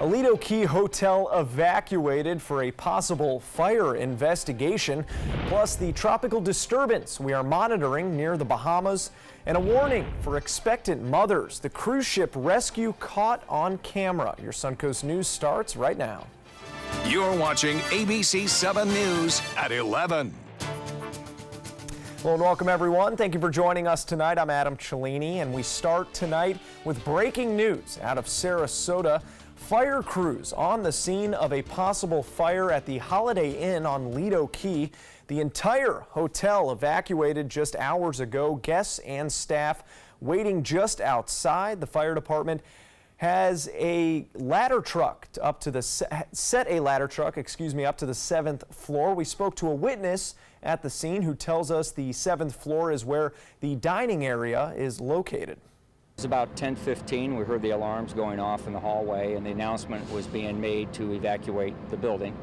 A Lido Key hotel evacuated for a possible fire investigation, plus the tropical disturbance we are monitoring near the Bahamas, and a warning for expectant mothers. The cruise ship rescue caught on camera. Your Suncoast News starts right now. You're watching ABC7 News at 11. Hello and welcome everyone. Thank you for joining us tonight. I'm Adam Cellini, and we start tonight with breaking news out of Sarasota. Fire crews on the scene of a possible fire at the Holiday Inn on Lido Key. The entire hotel evacuated just hours ago. Guests and staff waiting just outside. The fire department has a ladder truck up to the set a ladder truck, up to the 7th floor. We spoke to a witness at the scene who tells us the 7th floor is where the dining area is located. It was about 10:15. We heard the alarms going off in the hallway, and the announcement was being made to evacuate the building.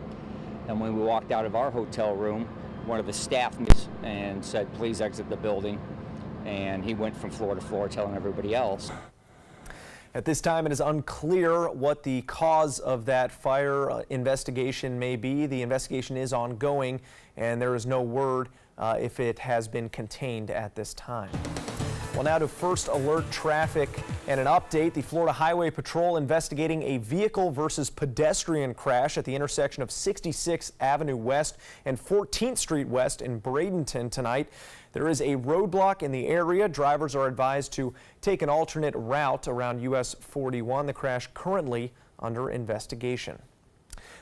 And when we walked out of our hotel room, one of the staff and said, "Please exit the building." And he went from floor to floor telling everybody else. At this time, it is unclear what the cause of that fire investigation may be. The investigation is ongoing, and there is no word if it has been contained at this time. Well, now to first alert traffic and an update. The Florida Highway Patrol investigating a vehicle versus pedestrian crash at the intersection of 66th Avenue West and 14th Street West in Bradenton tonight. There is a roadblock in the area. Drivers are advised to take an alternate route around US 41. The crash currently under investigation.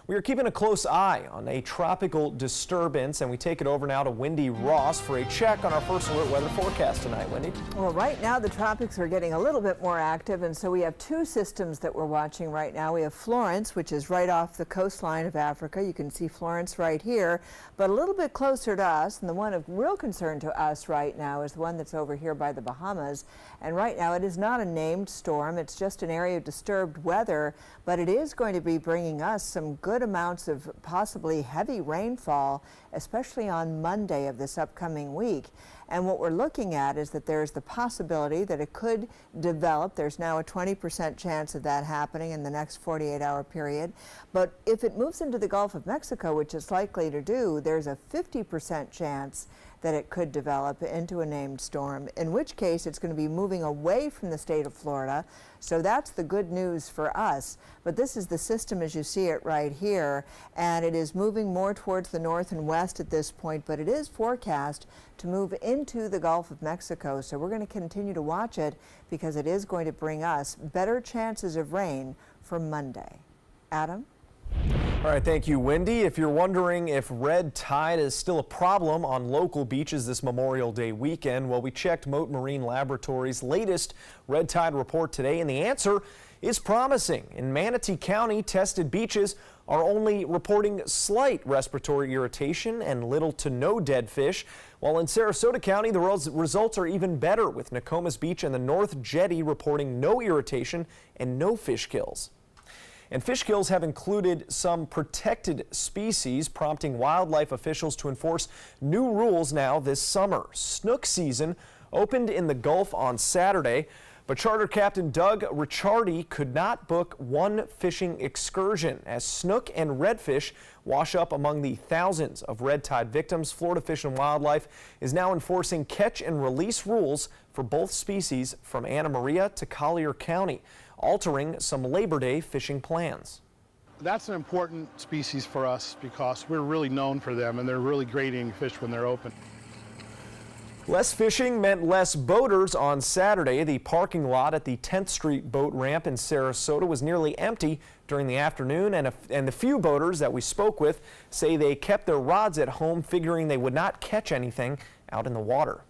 We are keeping a close eye on a tropical disturbance, and we take it over now to Wendy Ross for a check on our first alert weather forecast tonight. Wendy? Well, right now the tropics are getting a little bit more active, and so we have two systems that we're watching right now. We have Florence, which is right off the coastline of Africa. You can see Florence right here, but a little bit closer to us, and the one of real concern to us right now is the one that's over here by the Bahamas. And right now it is not a named storm. It's just an area of disturbed weather, but it is going to be bringing us some good amounts of possibly heavy rainfall, especially on Monday of this upcoming week. And what we're looking at is that there's the possibility that it could develop. There's now a 20% chance of that happening in the next 48-hour period. But if it moves into the Gulf of Mexico, which it's likely to do, there's a 50% chance that it could develop into a named storm, in which case it's going to be moving away from the state of Florida. So that's the good news for us. But this is the system as you see it right here, and it is moving more towards the north and west at this point, but it is forecast to move into the Gulf of Mexico. So we're going to continue to watch it because it is going to bring us better chances of rain for Monday. Adam? All right, thank you, Wendy. If you're wondering if red tide is still a problem on local beaches this Memorial Day weekend, well, we checked Mote Marine Laboratory's latest red tide report today, and the answer is promising. In Manatee County, tested beaches are only reporting slight respiratory irritation and little to no dead fish, while in Sarasota County, the results are even better, with Nokomis Beach and the North Jetty reporting no irritation and no fish kills. And fish kills have included some protected species, prompting wildlife officials to enforce new rules now this summer. Snook season opened in the Gulf on Saturday, but Charter Captain Doug Ricciardi could not book one fishing excursion as snook and redfish wash up among the thousands of red tide victims. Florida Fish and Wildlife is now enforcing catch and release rules for both species from Anna Maria to Collier County, altering some Labor Day fishing plans. That's an important species for us because we're really known for them, and they're really great eating fish when they're open. Less fishing meant less boaters on Saturday. The parking lot at the 10th Street boat ramp in Sarasota was nearly empty during the afternoon, and the few boaters that we spoke with say they kept their rods at home, figuring they would not catch anything out in the water.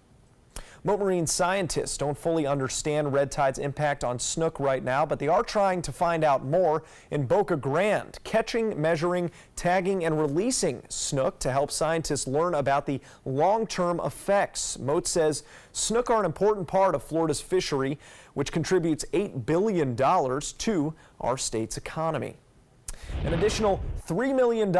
Mote Marine scientists don't fully understand red tide's impact on snook right now, but they are trying to find out more in Boca Grande, catching, measuring, tagging, and releasing snook to help scientists learn about the long-term effects. Mote says snook are an important part of Florida's fishery, which contributes $8 billion to our state's economy. An additional $3 million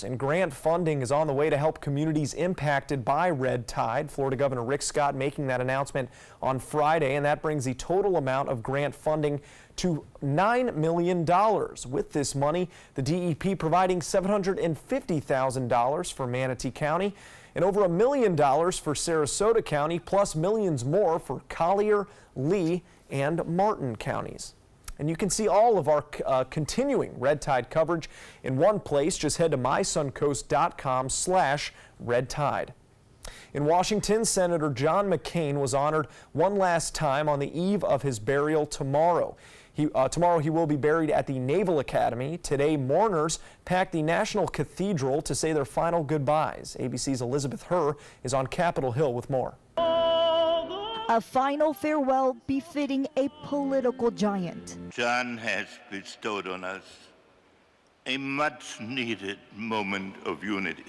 in grant funding is on the way to help communities impacted by red tide. Florida Governor Rick Scott making that announcement on Friday, and that brings the total amount of grant funding to $9 million. With this money, the DEP providing $750,000 for Manatee County and over $1 million for Sarasota County, plus millions more for Collier, Lee, and Martin counties. And you can see all of our continuing red tide coverage in one place. Just head to mysuncoast.com/red tide. In Washington, Senator John McCain was honored one last time on the eve of his burial tomorrow. Tomorrow he will be buried at the Naval Academy. Today, mourners packed the National Cathedral to say their final goodbyes. ABC's Elizabeth Herr is on Capitol Hill with more. A final farewell befitting a political giant. John has bestowed on us a much-needed moment of unity.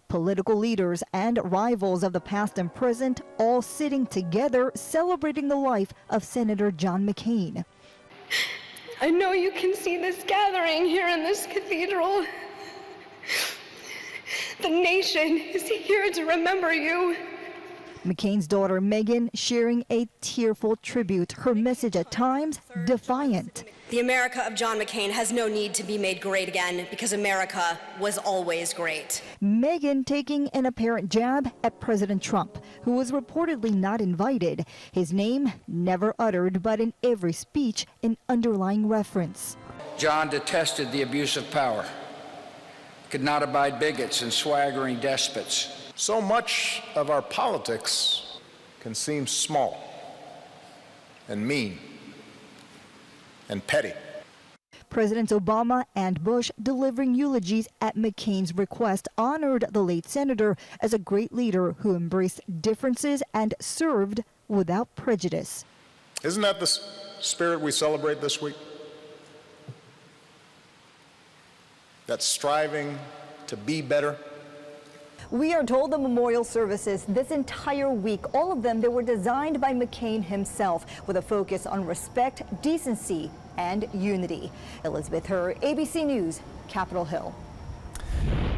Political leaders and rivals of the past and present all sitting together celebrating the life of Senator John McCain. I know you can see this gathering here in this cathedral. The nation is here to remember you. McCain's daughter Megan sharing a tearful tribute, her message at times defiant. The America of John McCain has no need to be made great again because America was always great. Megan taking an apparent jab at President Trump, who was reportedly not invited. His name never uttered, but in every speech an underlying reference. John detested the abuse of power, could not abide bigots and swaggering despots. So much of our politics can seem small and mean and petty. Presidents Obama and Bush delivering eulogies at McCain's request honored the late senator as a great leader who embraced differences and served without prejudice. Isn't that the spirit we celebrate this week? That striving to be better. We are told the memorial services this entire week, all of them, they were designed by McCain himself with a focus on respect, decency, and unity. Elizabeth Herr, ABC News, Capitol Hill.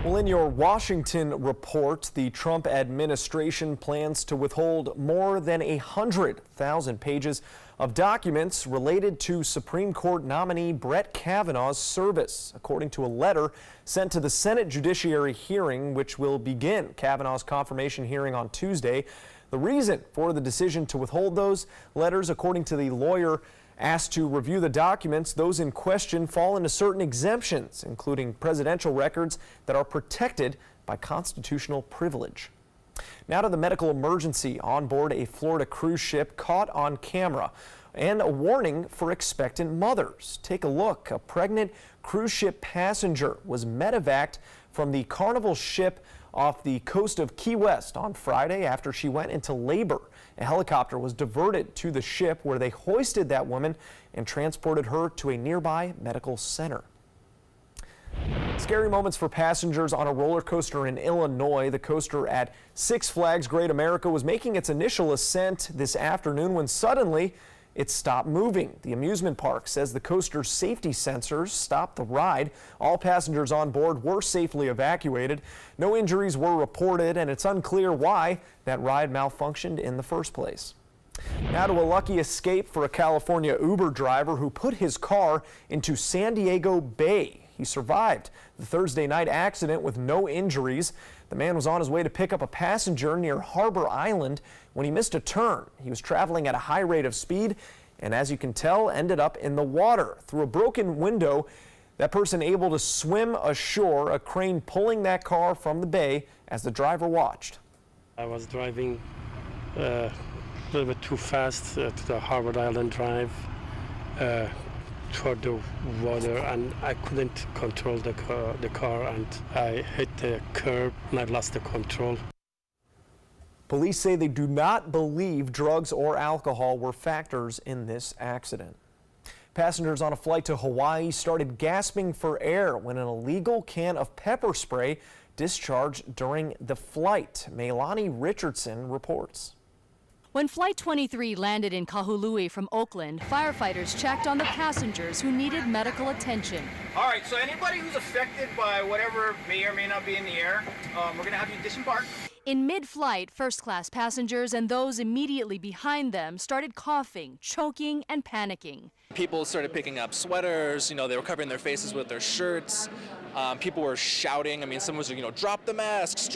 Well, in your Washington report, the Trump administration plans to withhold more than 100,000 pages of documents related to Supreme Court nominee Brett Kavanaugh's service, according to a letter sent to the Senate Judiciary hearing, which will begin Kavanaugh's confirmation hearing on Tuesday. The reason for the decision to withhold those letters, according to the lawyer asked to review the documents, those in question fall into certain exemptions, including presidential records that are protected by constitutional privilege. Now to the medical emergency on board a Florida cruise ship caught on camera and a warning for expectant mothers. Take a look. A pregnant cruise ship passenger was medevaced from the Carnival ship off the coast of Key West on Friday after she went into labor. A helicopter was diverted to the ship where they hoisted that woman and transported her to a nearby medical center. Scary moments for passengers on a roller coaster in Illinois. The coaster at Six Flags Great America was making its initial ascent this afternoon when suddenly it stopped moving. The amusement park says the coaster's safety sensors stopped the ride. All passengers on board were safely evacuated. No injuries were reported, and it's unclear why that ride malfunctioned in the first place. Now to a lucky escape for a California Uber driver who put his car into San Diego Bay. He survived the Thursday night accident with no injuries. The man was on his way to pick up a passenger near Harbor Island when he missed a turn. He was traveling at a high rate of speed and, as you can tell, ended up in the water. Through a broken window, that person able to swim ashore, a crane pulling that car from the bay as the driver watched. I was driving a little bit too fast to the Harbor Island Drive toward the water, and I couldn't control the car, and I hit the curb and I lost the control. Police say they do not believe drugs or alcohol were factors in this accident. Passengers on a flight to Hawaii started gasping for air when an illegal can of pepper spray discharged during the flight. Meilani Richardson reports. When Flight 23 landed in Kahului from Oakland, firefighters checked on the passengers who needed medical attention. All right, so anybody who's affected by whatever may or may not be in the air, we're going to have you disembark. In mid-flight, first-class passengers and those immediately behind them started coughing, choking, and panicking. People started picking up sweaters, they were covering their faces with their shirts. People were shouting. I mean, someone was, drop the masks,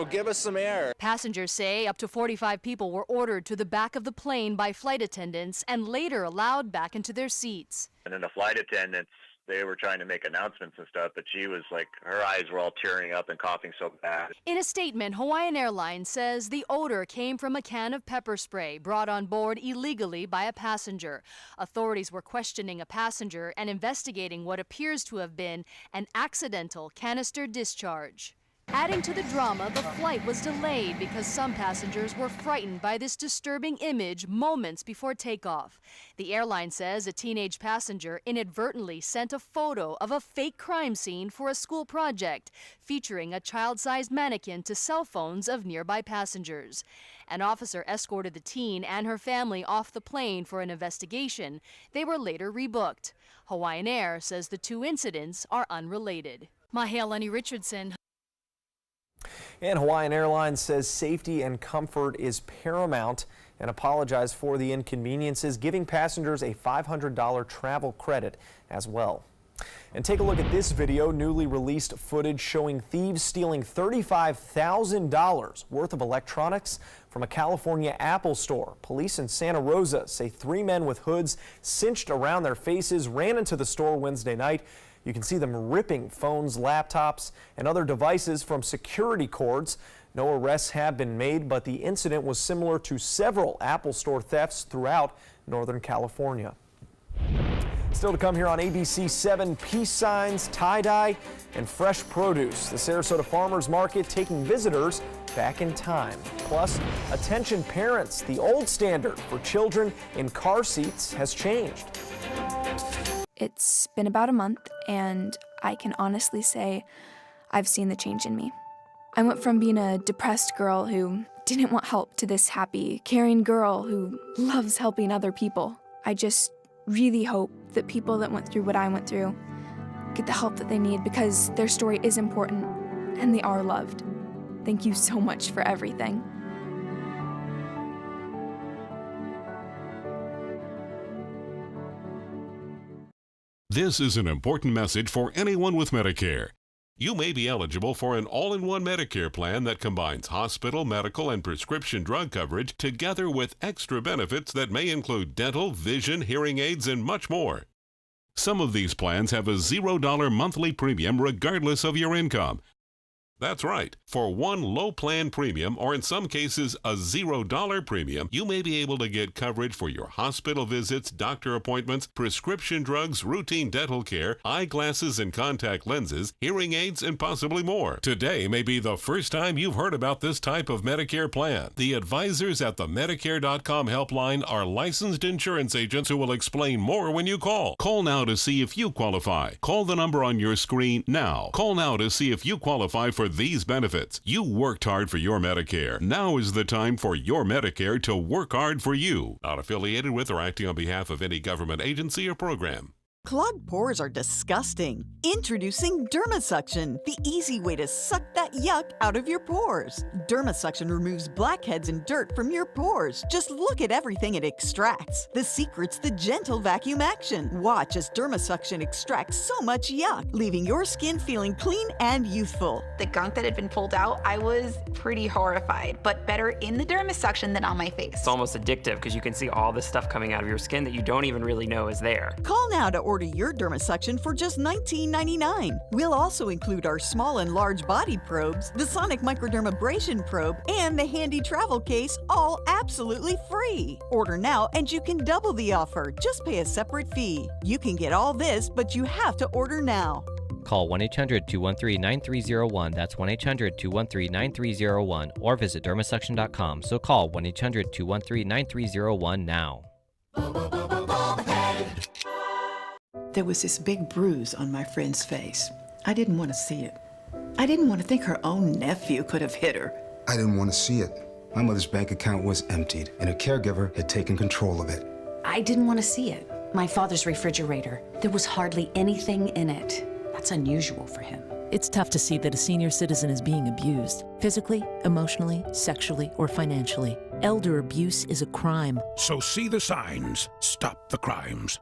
give us some air. Passengers say up to 45 people were ordered to the back of the plane by flight attendants and later allowed back into their seats. And then the flight attendants, they were trying to make announcements and stuff, but she was like, her eyes were all tearing up and coughing so bad. In a statement, Hawaiian Airlines says the odor came from a can of pepper spray brought on board illegally by a passenger. Authorities were questioning a passenger and investigating what appears to have been an accidental canister discharge. Adding to the drama, the flight was delayed because some passengers were frightened by this disturbing image moments before takeoff. The airline says a teenage passenger inadvertently sent a photo of a fake crime scene for a school project featuring a child-sized mannequin to cell phones of nearby passengers. An officer escorted the teen and her family off the plane for an investigation. They were later rebooked. Hawaiian Air says the two incidents are unrelated. Mahealani Richardson. And Hawaiian Airlines says safety and comfort is paramount and apologized for the inconveniences, giving passengers a $500 travel credit as well. And take a look at this video, newly released footage showing thieves stealing $35,000 worth of electronics from a California Apple store. Police in Santa Rosa say 3 men with hoods cinched around their faces ran into the store Wednesday night. You can see them ripping phones, laptops, and other devices from security cords. No arrests have been made, but the incident was similar to several Apple Store thefts throughout Northern California. Still to come here on ABC7, peace signs, tie-dye, and fresh produce. The Sarasota Farmers Market taking visitors back in time. Plus, attention parents, the old standard for children in car seats has changed. It's been about a month, and I can honestly say I've seen the change in me. I went from being a depressed girl who didn't want help to this happy, caring girl who loves helping other people. I just really hope that people that went through what I went through get the help that they need, because their story is important and they are loved. Thank you so much for everything. This is an important message for anyone with Medicare. You may be eligible for an all-in-one Medicare plan that combines hospital, medical, and prescription drug coverage together with extra benefits that may include dental, vision, hearing aids, and much more. Some of these plans have a $0 monthly premium regardless of your income. That's right. For one low plan premium, or in some cases a $0 premium, you may be able to get coverage for your hospital visits, doctor appointments, prescription drugs, routine dental care, eyeglasses and contact lenses, hearing aids, and possibly more. Today may be the first time you've heard about this type of Medicare plan. The advisors at the Medicare.com helpline are licensed insurance agents who will explain more when you call. Call now to see if you qualify. Call the number on your screen now. Call now to see if you qualify for these benefits. You worked hard for your Medicare. Now is the time for your Medicare to work hard for you. Not affiliated with or acting on behalf of any government agency or program. Clogged pores are disgusting. Introducing DermaSuction, the easy way to suck that yuck out of your pores. DermaSuction removes blackheads and dirt from your pores. Just look at everything it extracts. The secret's the gentle vacuum action. Watch as DermaSuction extracts so much yuck, leaving your skin feeling clean and youthful. The gunk that had been pulled out, I was pretty horrified, but better in the DermaSuction than on my face. It's almost addictive because you can see all this stuff coming out of your skin that you don't even really know is there. Call now to order your DermaSuction for just $19.99. We'll also include our small and large body probes, the Sonic Microdermabrasion probe, and the handy travel case, all absolutely free. Order now and you can double the offer. Just pay a separate fee. You can get all this, but you have to order now. Call 1-800-213-9301. That's 1-800-213-9301. Or visit dermasuction.com. So call 1-800-213-9301 now. There was this big bruise on my friend's face. I didn't want to see it. I didn't want to think her own nephew could have hit her. I didn't want to see it. My mother's bank account was emptied, and a caregiver had taken control of it. I didn't want to see it. My father's refrigerator. There was hardly anything in it. That's unusual for him. It's tough to see that a senior citizen is being abused, physically, emotionally, sexually, or financially. Elder abuse is a crime. So see the signs. Stop the crimes.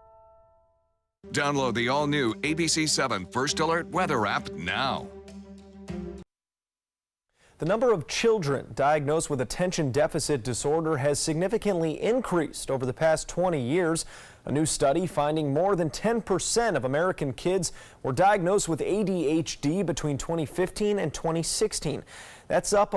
Download the all-new ABC7 First Alert Weather app now. The number of children diagnosed with attention deficit disorder has significantly increased over the past 20 years. A new study finding more than 10% of American kids were diagnosed with ADHD between 2015 and 2016. That's up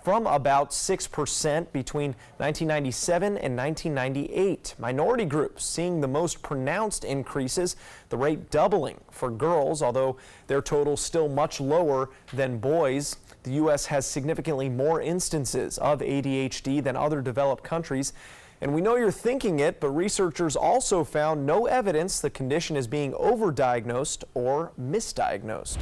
from about 6% between 1997 and 1998. Minority groups seeing the most pronounced increases, the rate doubling for girls, although their total still much lower than boys. The U.S. has significantly more instances of ADHD than other developed countries. And we know you're thinking it, but researchers also found no evidence the condition is being overdiagnosed or misdiagnosed.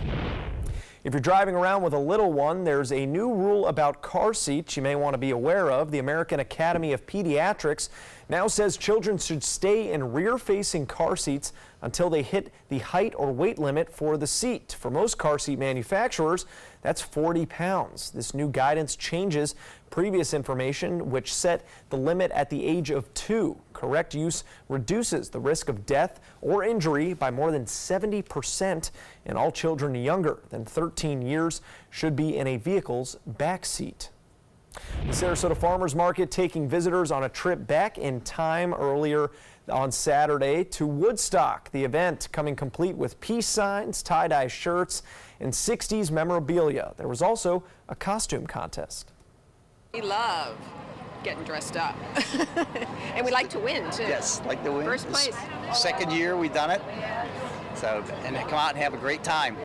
If you're driving around with a little one, there's a new rule about car seats you may want to be aware of. The American Academy of Pediatrics now says children should stay in rear-facing car seats until they hit the height or weight limit for the seat. For most car seat manufacturers, that's 40 pounds. This new guidance changes previous information, which set the limit at the age of 2. Correct use reduces the risk of death or injury by more than 70%, and all children younger than 13 years should be in a vehicle's back seat. The Sarasota Farmers Market taking visitors on a trip back in time earlier on Saturday to Woodstock. The event coming complete with peace signs, tie-dye shirts, and 60s memorabilia. There was also a costume contest. We love getting dressed up. And we like to win, too. Yes, like to win. First place. Second year we've done it. So, and come out and have a great time.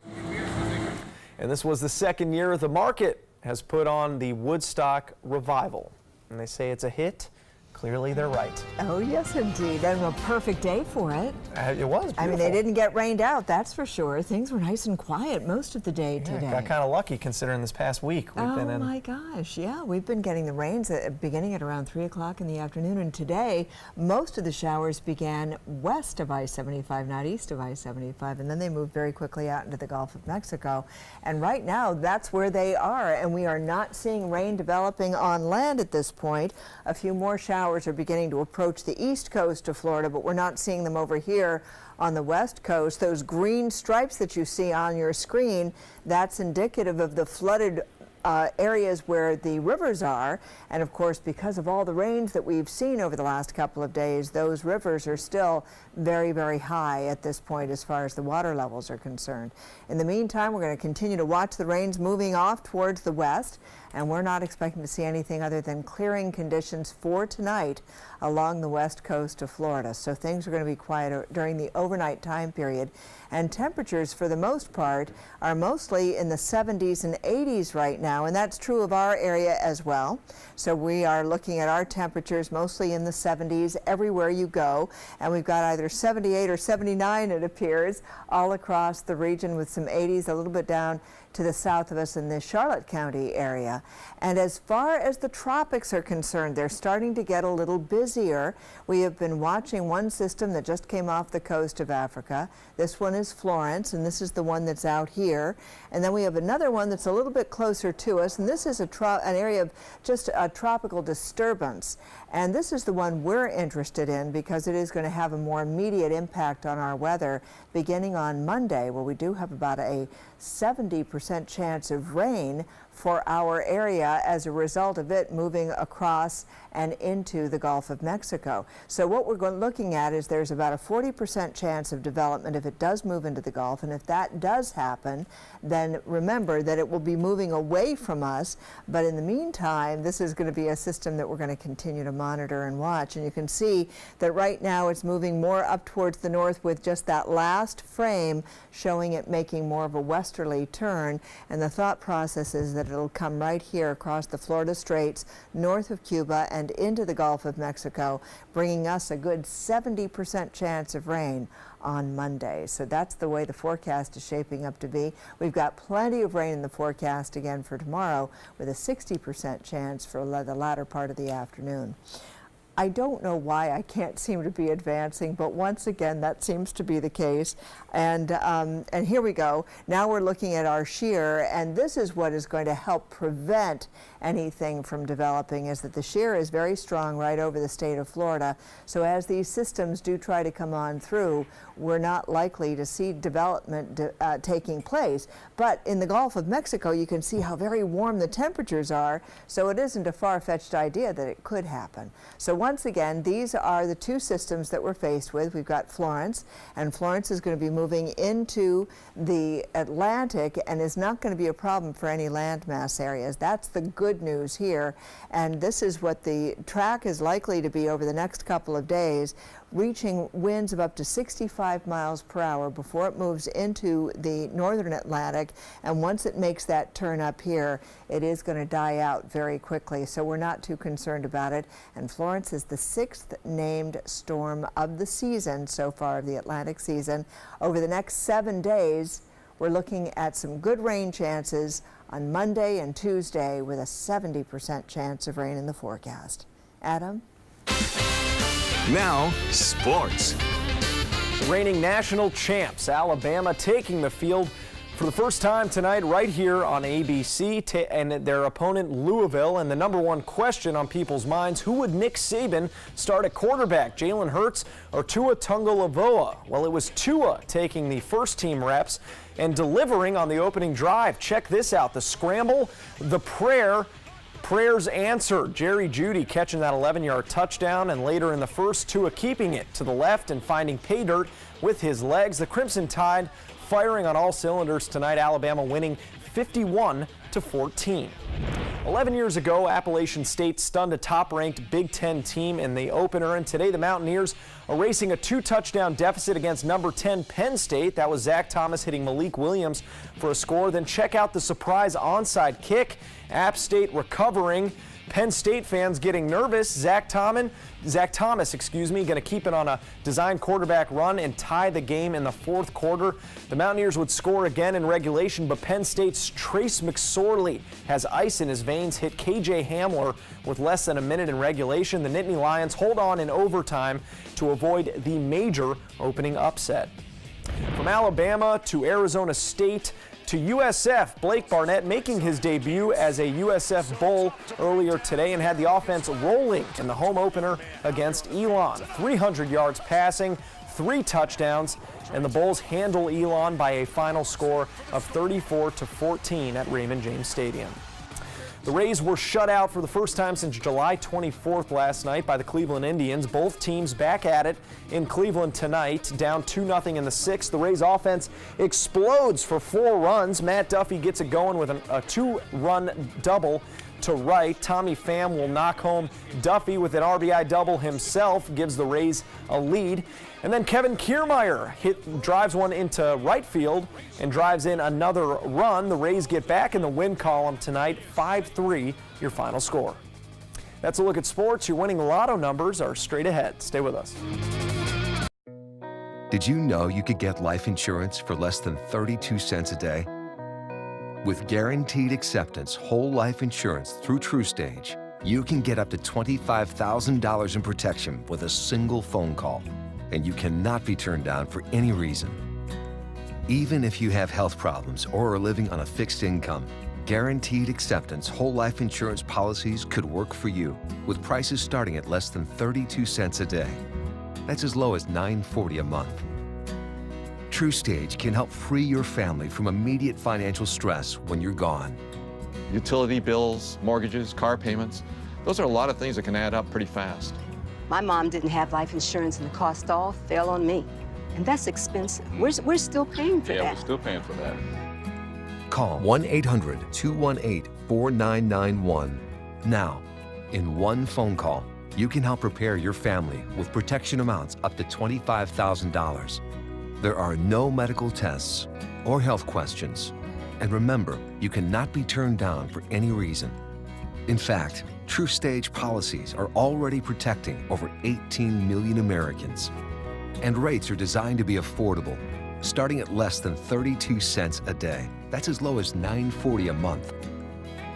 And this was the second year the market has put on the Woodstock Revival. And they say it's a hit. Clearly they're right. Oh, yes, indeed. And a perfect day for it. It was beautiful. I mean, they didn't get rained out, that's for sure. Things were nice and quiet most of the day today. Got kind of lucky considering this past week we've been in. Oh, my gosh. Yeah, we've been getting the rains beginning at around 3 o'clock in the afternoon. And today, most of the showers began west of I-75, not east of I-75. And then they moved very quickly out into the Gulf of Mexico. And right now, that's where they are. And we are not seeing rain developing on land at this point. A few more showers are beginning to approach the east coast of Florida, but we're not seeing them over here on the west coast. Those green stripes that you see on your screen, that's indicative of the flooded areas where the rivers are. And of course, because of all the rains that we've seen over the last couple of days, those rivers are still very, very high at this point as far as the water levels are concerned. In the meantime, we're going to continue to watch the rains moving off towards the west, and we're not expecting to see anything other than clearing conditions for tonight along the west coast of Florida. So things are going to be quiet during the overnight time period, and temperatures for the most part are mostly in the 70s and 80s right now, and that's true of our area as well. So we are looking at our temperatures mostly in the 70s everywhere you go, and we've got either 78 or 79, it appears, all across the region, with some 80s a little bit down to the south of us in the Charlotte County area. And as far as the tropics are concerned, they're starting to get a little busier. We have been watching one system that just came off the coast of Africa. This one is Florence, and this is the one that's out here. And then we have another one that's a little bit closer to us, and this is an area of just a tropical disturbance. And this is the one we're interested in because it is going to have a more immediate impact on our weather beginning on Monday, where we do have about a 70% chance of rain for our area as a result of it moving across and into the Gulf of Mexico. So what we're looking at is there's about a 40% chance of development if it does move into the Gulf, and if that does happen, then remember that it will be moving away from us. But in the meantime, this is going to be a system that we're going to continue to monitor and watch. And you can see that right now it's moving more up towards the north, with just that last frame showing it making more of a westerly turn. And the thought process is that it'll come right here across the Florida Straits, north of Cuba, and into the Gulf of Mexico, bringing us a good 70% chance of rain on Monday. So that's the way the forecast is shaping up to be. We've got plenty of rain in the forecast again for tomorrow, with a 60% chance for the latter part of the afternoon. I don't know why I can't seem to be advancing, but once again, that seems to be the case. And here we go. Now we're looking at our shear, and this is what is going to help prevent anything from developing, is that the shear is very strong right over the state of Florida. So as these systems do try to come on through, we're not likely to see development taking place. But in the Gulf of Mexico, you can see how very warm the temperatures are, so it isn't a far-fetched idea that it could happen. So once again, these are the two systems that we're faced with. We've got Florence, and Florence is going to be moving into the Atlantic and is not going to be a problem for any landmass areas. That's the good news here, and this is what the track is likely to be over the next couple of days, reaching winds of up to 65 miles per hour before it moves into the northern Atlantic. And once it makes that turn up here, it is going to die out very quickly. So we're not too concerned about it. And Florence is the 6th named storm of the season so far, of the Atlantic season. Over the next 7 days, we're looking at some good rain chances on Monday and Tuesday, with a 70% chance of rain in the forecast. Adam? Now, sports. Reigning national champs, Alabama, taking the field for the first time tonight right here on ABC, and their opponent Louisville. And the number one question on people's minds, who would Nick Saban start at quarterback, Jalen Hurts or Tua Tagovailoa? Well, it was Tua taking the first team reps and delivering on the opening drive. Check this out, the scramble, the prayers answered. Jerry Jeudy catching that 11-yard touchdown, and later in the first, Tua keeping it to the left and finding pay dirt with his legs. The Crimson Tide firing on all cylinders tonight, Alabama winning 51-14. 11 years ago, Appalachian State stunned a top-ranked Big Ten team in the opener, and today the Mountaineers are racing a 2-touchdown deficit against number 10 Penn State. That was Zach Thomas hitting Malik Williams for a score. Then check out the surprise onside kick. App State recovering. Penn State fans getting nervous. Zach Thomas, going to keep it on a design quarterback run and tie the game in the fourth quarter. The Mountaineers would score again in regulation, but Penn State's Trace McSorley has ice in his veins, hit KJ Hamler with less than a minute in regulation. The Nittany Lions hold on in overtime to avoid the major opening upset. From Alabama to Arizona State to USF, Blake Barnett making his debut as a USF Bull earlier today and had the offense rolling in the home opener against Elon. 300 yards passing, 3 touchdowns, and the Bulls handle Elon by a final score of 34-14 at Raymond James Stadium. The Rays were shut out for the first time since July 24th last night by the Cleveland Indians. Both teams back at it in Cleveland tonight, down 2-0 in the 6th. The Rays offense explodes for 4 runs. Matt Duffy gets it going with a 2-run double to right. Tommy Pham will knock home Duffy with an RBI double himself, gives the Rays a lead. And then Kevin Kiermaier drives one into right field and drives in another run. The Rays get back in the win column tonight, 5-3 your final score. That's a look at sports. Your winning lotto numbers are straight ahead. Stay with us. Did you know you could get life insurance for less than 32 cents a day? With guaranteed acceptance whole life insurance through TrueStage, you can get up to $25,000 in protection with a single phone call, and you cannot be turned down for any reason. Even if you have health problems or are living on a fixed income, guaranteed acceptance whole life insurance policies could work for you, with prices starting at less than 32 cents a day. That's as low as $9.40 a month. TrueStage can help free your family from immediate financial stress when you're gone. Utility bills, mortgages, car payments, those are a lot of things that can add up pretty fast. My mom didn't have life insurance and the cost all fell on me. And that's expensive. We're still paying for that. Yeah, we're still paying for that. Call 1-800-218-4991. Now, in one phone call, you can help prepare your family with protection amounts up to $25,000. There are no medical tests or health questions. And remember, you cannot be turned down for any reason. In fact, TrueStage policies are already protecting over 18 million Americans. And rates are designed to be affordable, starting at less than 32 cents a day. That's as low as $9.40 a month.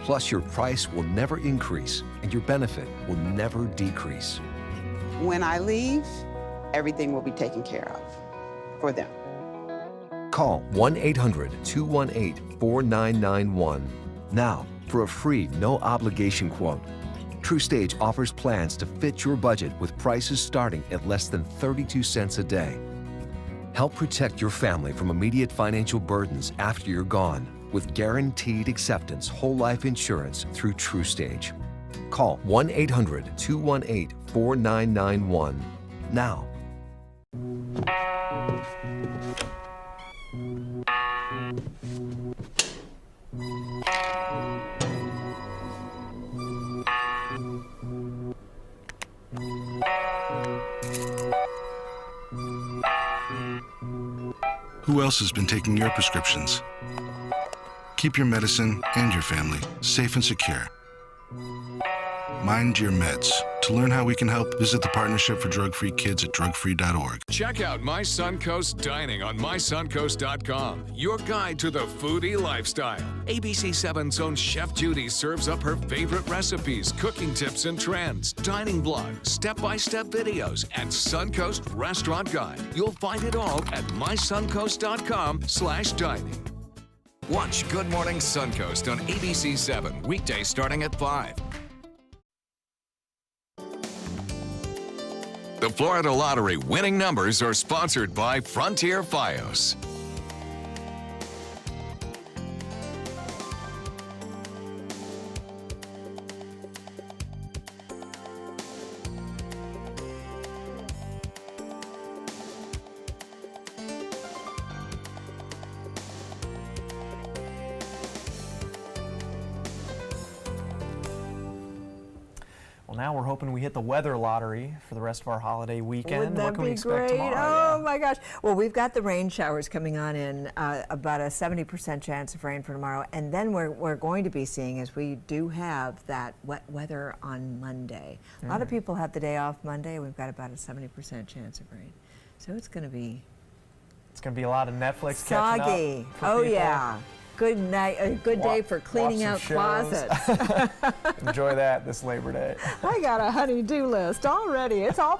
Plus, your price will never increase and your benefit will never decrease. When I leave, everything will be taken care of for them. Call 1-800-218-4991 now for a free, no-obligation quote. TrueStage offers plans to fit your budget with prices starting at less than 32 cents a day. Help protect your family from immediate financial burdens after you're gone with guaranteed acceptance whole life insurance through TrueStage. Call 1-800-218-4991 now. Who else has been taking your prescriptions? Keep your medicine and your family safe and secure. Mind your meds. To learn how we can help, visit the Partnership for Drug-Free Kids at drugfree.org. Check out My Suncoast Dining on mysuncoast.com, your guide to the foodie lifestyle. ABC7's own Chef Judy serves up her favorite recipes, cooking tips and trends, dining blogs, step-by-step videos, and Suncoast Restaurant Guide. You'll find it all at mysuncoast.com/dining. Watch Good Morning Suncoast on ABC7, weekdays starting at 5. The Florida Lottery winning numbers are sponsored by Frontier Fios. Well, now we're hoping we hit the weather lottery for the rest of our holiday weekend. Wouldn't that what can we be expect great? tomorrow? Oh my gosh. Well, we've got the rain showers coming on in, about a 70% chance of rain for tomorrow. And then we're going to be seeing, as we do have that wet weather on Monday. A lot of people have the day off Monday. We've got about a 70% chance of rain. So it's going to be... It's going to be a lot of Netflix catching up. Soggy. For Oh people. Yeah. Good night. A good day for cleaning out closets. Enjoy that this Labor Day. I got a honey-do list already. It's all